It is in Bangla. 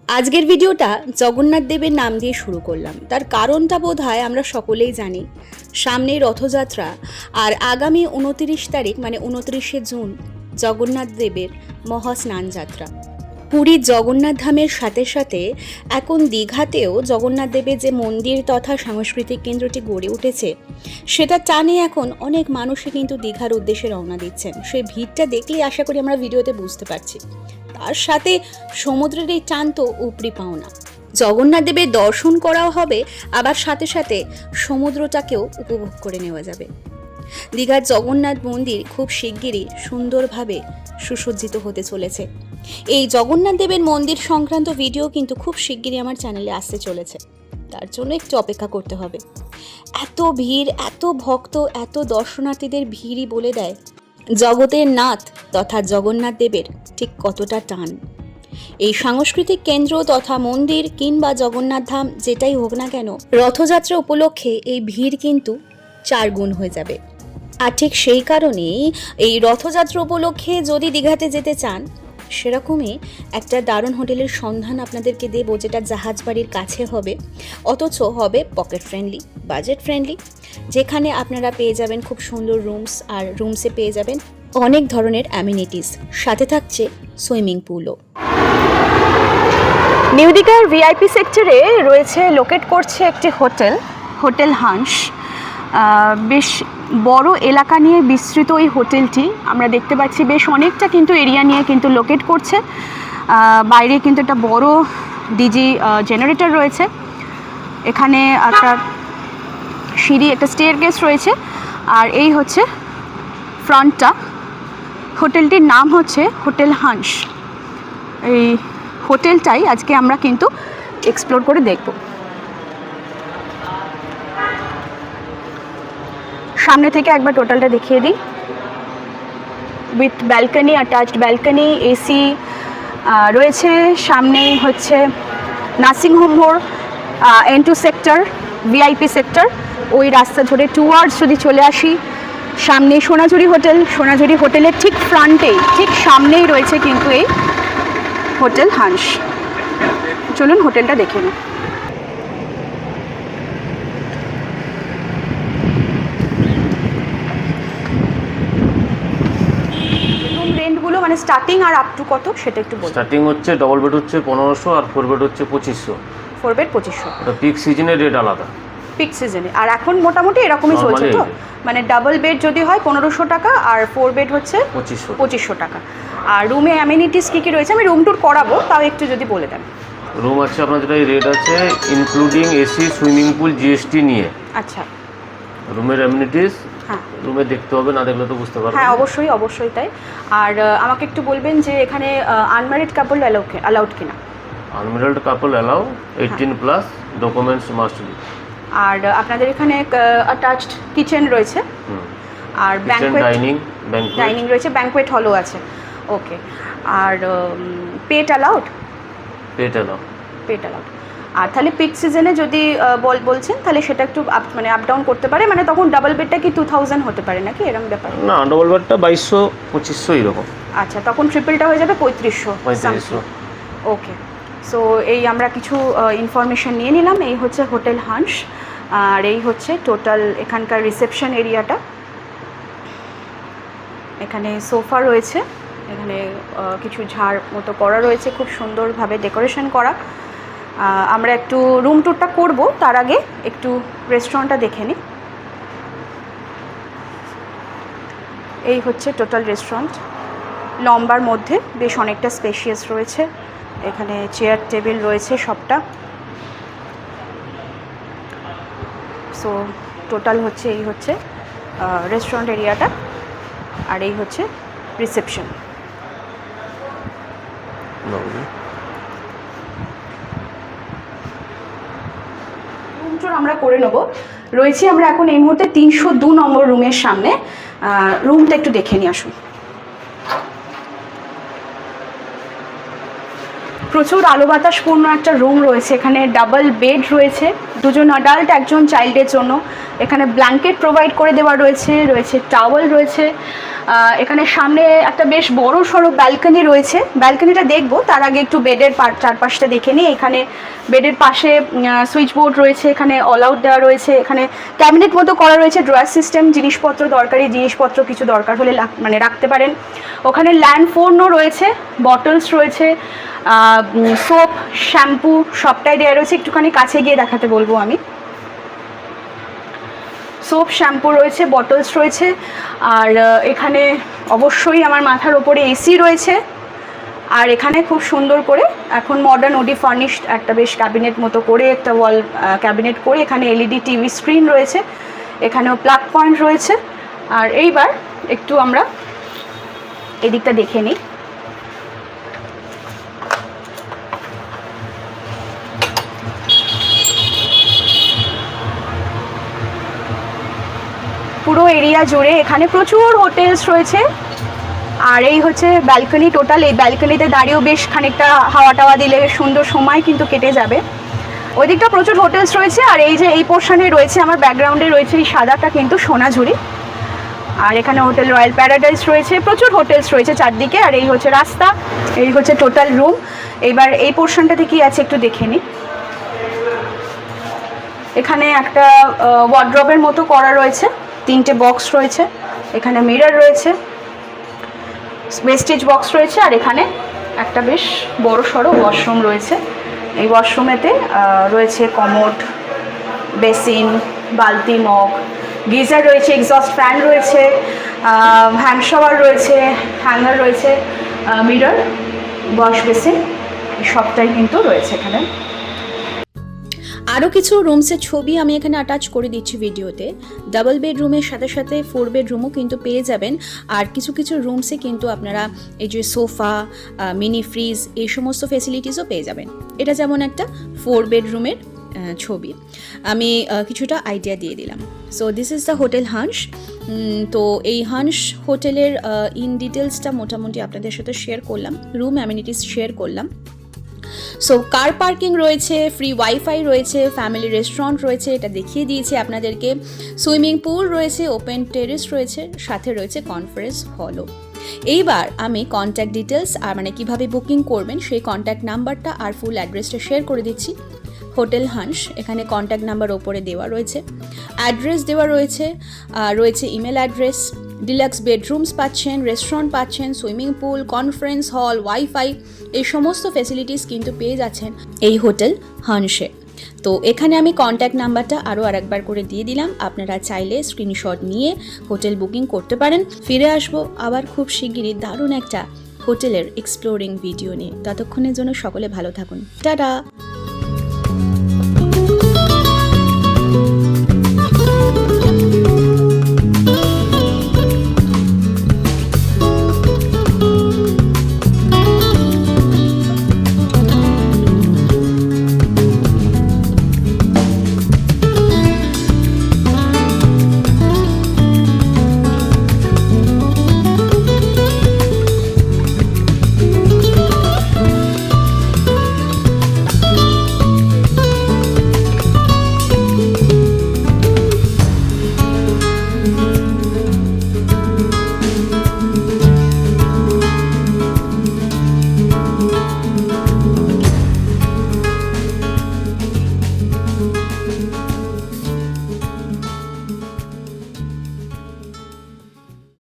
আজকের ভিডিওটা জগন্নাথ দেবের নাম দিয়ে শুরু করলাম। তার কারণটা বোধহয় আমরা সকলেই জানি। সামনেই রথযাত্রা, আর আগামী 29 তারিখ মানে 29শে জুন জগন্নাথ দেবের মহাস্নান যাত্রা। পুরীর জগন্নাথ ধামের সাথে সাথে এখন দীঘাতেও জগন্নাথ দেবের যে মন্দির তথা সাংস্কৃতিক কেন্দ্রটি গড়ে উঠেছে, সেটা টানে এখন অনেক মানুষই কিন্তু দীঘার উদ্দেশ্যে রওনা দিচ্ছেন। সেই ভিড়টা দেখলেই আশা করি আমরা ভিডিওতে বুঝতে পারছি। তার সাথে সমুদ্রের এই টান তো উপরি পাওনা। জগন্নাথ দেবের দর্শন করাও হবে, আবার সাথে সাথে সমুদ্রটাকেও উপভোগ করে নেওয়া যাবে। দীঘার জগন্নাথ মন্দির খুব শিগগিরই সুন্দরভাবে সুসজ্জিত হতে চলেছে। এই জগন্নাথ দেবের মন্দির সংক্রান্ত ভিডিও কিন্তু খুব শিগগিরই আমার চ্যানেলে আসতে চলেছে। তার জন্য একটু অপেক্ষা করতে হবে। এত ভিড়, এত ভক্ত, এত দর্শনার্থীদের ভিড়ই বলে দেয় জগতের নাথ তথা জগন্নাথ দেবের ঠিক কতটা টান। এই সাংস্কৃতিক কেন্দ্র তথা মন্দির কিংবা জগন্নাথ ধাম যেটাই হোক না কেন, রথযাত্রা উপলক্ষে এই ভিড় কিন্তু 4 গুণ হয়ে যাবে। আর ঠিক সেই কারণেই এই রথযাত্রা উপলক্ষে যদি দীঘাতে যেতে চান, সেরকমই একটা দারুণ হোটেলের সন্ধান আপনাদেরকে দেব, যেটা জাহাজ বাড়ির কাছে হবে, অথচ হবে পকেট ফ্রেন্ডলি, বাজেট ফ্রেন্ডলি, যেখানে আপনারা পেয়ে যাবেন খুব সুন্দর রুমস, আর রুমসে পেয়ে যাবেন অনেক ধরনের অ্যামিনিটিস, সাথে থাকছে সুইমিং পুলও। নিউ দীঘার ভিআইপি সেক্টরে রয়েছে, লোকেট করছে একটি হোটেল হান্স। বেশ বড় এলাকা নিয়ে বিস্তৃত এই হোটেলটি। আমরা দেখতে পাচ্ছি বেশ অনেকটা কিন্তু এরিয়া নিয়ে কিন্তু লোকেট করছে। বাইরে কিন্তু একটা বড় ডিজি জেনারেটর রয়েছে। এখানে একটা সিঁড়ি, একটা স্টেয়ারকেস রয়েছে, আর এই হচ্ছে ফ্রন্টটা। হোটেলটির নাম হচ্ছে হোটেল হান্স। এই হোটেলটাই আজকে আমরা কিন্তু এক্সপ্লোর করে দেখব। সামনে থেকে একবার টোটালটা দেখিয়ে দিই। With balcony, attached balcony, AC রয়েছে। সামনেই হচ্ছে নার্সিংহোম মোড়, N2 সেক্টর, ভিআইপি সেক্টর। ওই রাস্তা ধরে টুয়ার্ডস যদি চলে আসি, সামনে সোনাঝুরি হোটেল। সোনাঝুরি হোটেলের ঠিক ফ্রন্টেই, ঠিক সামনেই রয়েছে কিন্তু এই হোটেল হান্স। চলুন হোটেলটা দেখে নিই। রেন্টগুলো মানে স্টার্টিং আর আপ টু কত সেটা একটু বলুন। স্টার্টিং হচ্ছে ডবল বেড হচ্ছে 1500, আর 4 বেড হচ্ছে 2500। 4 বেড 2500। এটা পিক সিজনের রেট আলাদা। পিক সিজনে, আর এখন মোটামুটি এরকমই চলছে তো, মানে ডাবল বেড যদি হয় 1500 টাকা, আর 4 বেড হচ্ছে 2500 টাকা। আর রুমে অ্যামিনিটিস কী কী রয়েছে, আমি রুম ট্যুর করাবো, তাও একটু যদি বলে দেন। রুম আছে আপনার যেটা রেট আছে including AC, swimming pool, GST নিয়ে। আচ্ছা, রুমের অ্যামিনিটিস হ্যাঁ রুমে দেখতে হবে, না দেখলে তো বুঝতে পারবেন। হ্যাঁ, অবশ্যই তাই। আর আমাকে একটু বলবেন যে এখানে আনম্যারিড কাপল অ্যালাউড কিনা। Unmarried couple allow, 18 plus, documents must be. আর আপনাদের এখানে অ্যাটাচড কিচেন রয়েছে, আর ডাইনিং রয়েছে, ব্যাঙ্কোয়েট হলও আছে। ওকে। আর পেট অ্যালাউড। আর তাহলে পিক সিজনে যদি বলছেন, তাহলে সেটা একটু মানে আপ ডাউন করতে পারে, মানে তখন ডাবল বেডটা কি 2000 হতে পারে নাকি, এরকম ব্যাপার? না, ডাবল বেডটা 2200-2500 এরকম। আচ্ছা, তখন ট্রিপলটা হয়ে যাবে 3500। ওকে। সো এই আমরা কিছু ইনফরমেশন নিয়ে নিলাম। এই হচ্ছে হোটেল হান্স, আর এই হচ্ছে টোটাল এখানকার রিসেপশন এরিয়াটা। এখানে সোফা রয়েছে, এখানে কিছু ঝাড় মতো করা রয়েছে, খুব সুন্দরভাবে ডেকোরেশন করা। আমরা একটু রুম ট্যুরটা করব, তার আগে একটু রেস্টুরেন্টটা দেখে নিই। এই হচ্ছে টোটাল রেস্টুরেন্ট, লম্বার মধ্যে বেশ অনেকটা স্পেশিয়াস রয়েছে। এখানে চেয়ার টেবিল রয়েছে সবটা। সো টোটাল হচ্ছে এই হচ্ছে রেস্টুরেন্ট এরিয়াটা, আর এই হচ্ছে রিসেপশন। রুম ট্যুর আমরা করে নেব। রয়েছি আমরা এখন এই মুহূর্তে 302 নম্বর রুমের সামনে। রুমটা একটু দেখে নিয়ে আসুন। প্রচুর আলো বাতাসপূর্ণ একটা রুম রয়েছে। এখানে ডাবল বেড রয়েছে, 2জন অ্যাডাল্ট 1জন চাইল্ডের জন্য। এখানে ব্ল্যাঙ্কেট প্রোভাইড করে দেওয়া রয়েছে, টাওয়েল রয়েছে, এখানে সামনে একটা বেশ বড় সড়ো ব্যালকনি রয়েছে, ব্যালকনিটা দেখবো তার আগে একটু বেডের চারপাশটা দেখে নিই। এখানে বেডের পাশে সুইচ বোর্ড রয়েছে, এখানে অল আউট দেওয়া রয়েছে, এখানে ক্যাবিনেট মতো করা রয়েছে, ড্রয়ার সিস্টেম, জিনিসপত্র দরকারি জিনিসপত্র কিছু দরকার হলে মানে রাখতে পারেন। ওখানে ল্যান্ড ফোনও রয়েছে, বটলস রয়েছে, সোপ, শ্যাম্পু সবটাই দেওয়া রয়েছে। একটুখানি কাছে গিয়ে দেখাতে বলবো আমি। সোপ, শ্যাম্পু রয়েছে, বটলস রয়েছে, আর এখানে অবশ্যই আমার মাথার ওপরে এসি রয়েছে। আর এখানে খুব সুন্দর করে এখন মডার্ন ওডি ফার্নিশড একটা বেশ ক্যাবিনেট মতো করে একটা ওয়াল ক্যাবিনেট করে এখানে এলইডি টিভি স্ক্রিন রয়েছে, এখানেও প্লাগ পয়েন্ট রয়েছে। আর এইবার একটু আমরা এদিকটা দেখে নিই। পুরো এরিয়া জুড়ে এখানে প্রচুর হোটেলস রয়েছে। আর এই হচ্ছে ব্যালকনি টোটাল। এই ব্যালকনিতে দাঁড়িয়েও বেশ খানিকটা হাওয়া টাওয়া দিলে সুন্দর সময় কিন্তু কেটে যাবে। ওই দিকটা প্রচুর হোটেলস রয়েছে। আর এই যে এই পোর্শনে রয়েছে আমার ব্যাকগ্রাউন্ডে রয়েছে এই সাদাটা কিন্তু সোনাঝুরি। আর এখানে হোটেল রয়্যাল প্যারাডাইস রয়েছে, প্রচুর হোটেলস রয়েছে চারদিকে। আর এই হচ্ছে রাস্তা, এই হচ্ছে টোটাল রুম। এবার এই পোর্শনটাতে কি আছে একটু দেখে নিই। এখানে একটা ওয়ার্ড্রবের মতো করা রয়েছে, 3টে বক্স রয়েছে, এখানে মিরর রয়েছে, ওয়েস্টেজ বক্স রয়েছে, আর এখানে একটা বেশ বড় সড়ো ওয়াশরুম রয়েছে। এই ওয়াশরুমেতে রয়েছে কমোড, বেসিন, বালতি, মগ, গিজার রয়েছে, এক্সস্ট ফ্যান রয়েছে, হ্যান্ড শাওয়ার রয়েছে, হ্যাঙ্গার রয়েছে, মিরর, ওয়াশ বেসিন সবটাই কিন্তু রয়েছে এখানে। আরও কিছু রুমসের ছবি আমি এখানে অ্যাটাচ করে দিচ্ছি ভিডিওতে। ডাবল বেডরুমের সাথে সাথে 4 বেডরুমও কিন্তু পেয়ে যাবেন। আর কিছু কিছু রুমসে কিন্তু আপনারা এই যে সোফা, মিনি ফ্রিজ এই সমস্ত ফেসিলিটিসও পেয়ে যাবেন। এটা যেমন একটা 4 বেডরুমের ছবি, আমি কিছুটা আইডিয়া দিয়ে দিলাম। So this is the hotel Hans. তো এই হান্স হোটেলের ইন ডিটেলসটা মোটামুটি আপনাদের সাথে শেয়ার করলাম, রুম অ্যামিনিটিস শেয়ার করলাম। সো কার পার্কিং রয়েছে, ফ্রি ওয়াইফাই রয়েছে, ফ্যামিলি রেস্টুরেন্ট রয়েছে, এটা দেখিয়ে দিয়েছি আপনাদেরকে। সুইমিং পুল রয়েছে, ওপেন টেরেস রয়েছে, সাথে রয়েছে কনফারেন্স হলও। এইবার আমি কন্ট্যাক্ট ডিটেলস আর মানে কীভাবে বুকিং করবেন সেই কন্ট্যাক্ট নাম্বারটা আর ফুল অ্যাড্রেসটা শেয়ার করে দিচ্ছি। হোটেল হান্স, এখানে কন্ট্যাক্ট নাম্বার ওপরে দেওয়া রয়েছে, অ্যাড্রেস দেওয়া রয়েছে, রয়েছে ইমেল অ্যাড্রেস, ডিলাক্স বেডরুমস পাচ্ছেন, রেস্টুরেন্ট পাচ্ছেন, swimming pool, conference hall, wifi এই সমস্ত ফেসিলিটিস কিন্তু পেয়ে যাচ্ছেন এই হোটেল হান্সে। তো এখানে আমি কন্ট্যাক্ট নাম্বারটা আরও আরেকবার করে দিয়ে দিলাম, আপনারা চাইলে স্ক্রিনশট নিয়ে হোটেল বুকিং করতে পারেন। ফিরে আসবো আবার খুব শিগগিরই দারুণ একটা হোটেলের এক্সপ্লোরিং ভিডিও নিয়ে। ততক্ষণের জন্য সকলে ভালো থাকুন, টাটা।